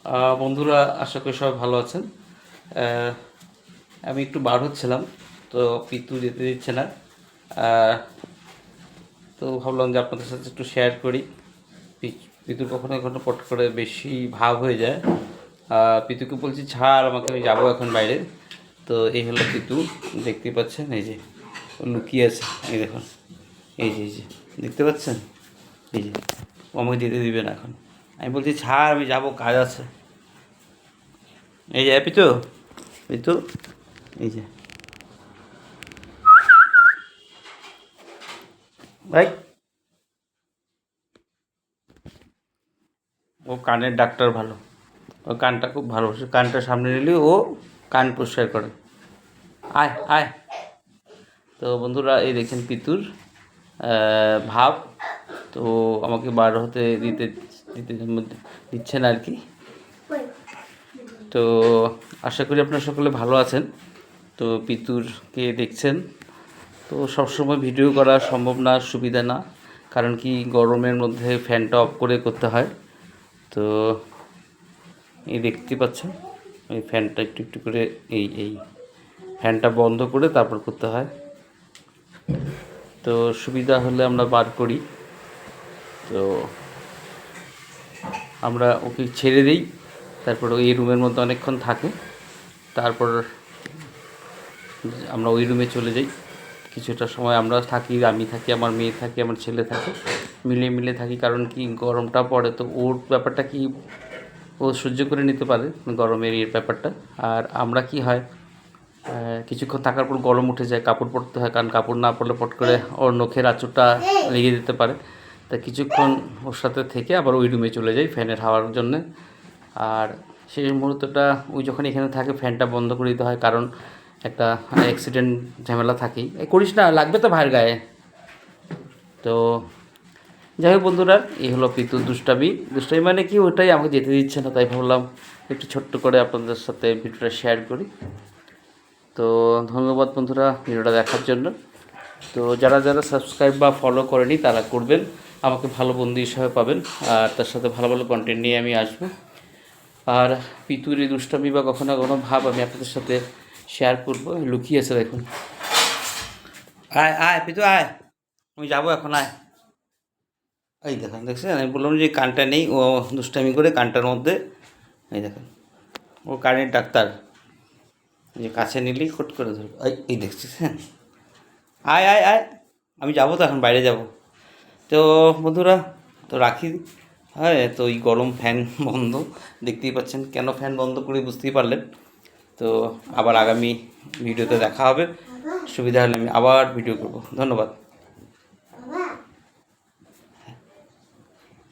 বন্ধুরা, আশা করি সবাই ভালো আছেন। আহ, আমি একটু বার হচ্ছিলাম, তো পিতু যেতে দিচ্ছে না। আহ, তো ভাবলাম যে আপনাদের সাথে একটু শেয়ার করি। পিতুর কখনো কখনো পট করে বেশি ভাব হয়ে যায়। পিতুকে বলছি ছাড় আমাকে, আমি যাবো এখন বাইরে। তো এই হলো পিতু, দেখতে পাচ্ছেন, এই যে ও লুকিয়ে আছে, এই দেখুন, এই যে দেখতে পাচ্ছেন, এই যে ও আমাকে যেতে দিবে না এখন। আমি বলছি ছাড়, আমি যাবো, কাজ আছে। এই যে পিতু, পিতু, এই যে ভাই, ও কানের ডাক্তার ভালো, ও কানটা খুব ভালো, সে কানটা সামনে নিলে ও কান পরিষ্কার করে। আয় আয়। তো বন্ধুরা, এই দেখছেন পিতুর ভাব। তো আমাকে বার হতে দিতে দিতে দিচ্ছেন আর কি। তো আশা করি আপনারা সকলে ভালো আছেন। তো পিতুরকে দেখছেন। তো সবসময় ভিডিও করা সম্ভব না, সুবিধা না, কারণ কি গরমের মধ্যে ফ্যানটা অফ করে করতে হয়। তো এই দেখতে পাচ্ছেন, এই ফ্যানটা একটু একটু করে, এই ফ্যানটা বন্ধ করে তারপর করতে হয়। তো সুবিধা হলে আমরা বার করি। তো আমরা ওকে ছেড়ে দিই, তারপর ওই রুমের মধ্যে অনেকক্ষণ থাকে, তারপর আমরা ওই রুমে চলে যাই। কিছুটা সময় আমরা থাকি, আমি থাকি, আমার মেয়ে থাকে, আমার ছেলে থাকে, মিলে মিলে থাকি। কারণ কি গরমটা পড়ে, তো ওর ব্যাপারটা কি ও সহ্য করে নিতে পারে গরমের এর ব্যাপারটা। আর আমরা কি হয়, কিছুক্ষণ থাকার পর গরম উঠে যায়, কাপড় পরতে হয়, কারণ কাপড় না পরলে পট করে ওর নখের আঁচড়টা লেগে যেতে পারে। তা কিছুক্ষণ ওর সাথে থেকে আবার ওই রুমে চলে যাই ফ্যানের হাওয়ার জন্যে। আর সেই মুহূর্তটা ওই যখন এখানে থাকে ফ্যানটা বন্ধ করে দিতে হয়, কারণ একটা অ্যাক্সিডেন্ট ঝামেলা থাকেই। করিস না, লাগবে তো ভাইয়ের গায়ে। তো যাই হোক বন্ধুরা, এই হলো পিতুর দুষ্টামি। দুষ্টামি মানে কি, ওটাই আমাকে যেতে দিচ্ছে না, তাই ভাবলাম একটু ছোট্ট করে আপনাদের সাথে ভিডিওটা শেয়ার করি। তো ধন্যবাদ বন্ধুরা ভিডিওটা দেখার জন্য। তো যারা যারা সাবস্ক্রাইব বা ফলো করেনি তারা করবেন, আমাকে ভালো বন্ধু হিসাবে পাবেন। আর তার সাথে ভালো ভালো কন্টেন্ট নিয়ে আমি আসবো। আর পিতুর এই দুষ্টামি বা কখনো কোনো ভাব আমি আপনাদের সাথে শেয়ার করবো। লুকিয়ে আছে দেখুন। আয় আয় পিতু আয়, আমি যাবো এখন, আয়। এই দেখেন, দেখছেন, আমি বললাম যে কানটা নেই, ও দুষ্টামি করে কানটার মধ্যে। এই দেখেন, ও কানের ডাক্তার, যে কাছে নিলেই খট করে ধরবে। এই দেখছিস, হ্যাঁ। আয় আয় আয়, আমি যাবো তো এখন, বাইরে যাব। তো বন্ধুরা, তো রাখি। হ্যাঁ, তো এই গরম ফ্যান বন্ধ, দেখতেই পাচ্ছেন। কেন ফ্যান বন্ধ করে বুঝতেই পারলেন। তো আবার আগামী ভিডিওতে দেখা হবে। সুবিধা হলে আমি আবার ভিডিও করব। ধন্যবাদ।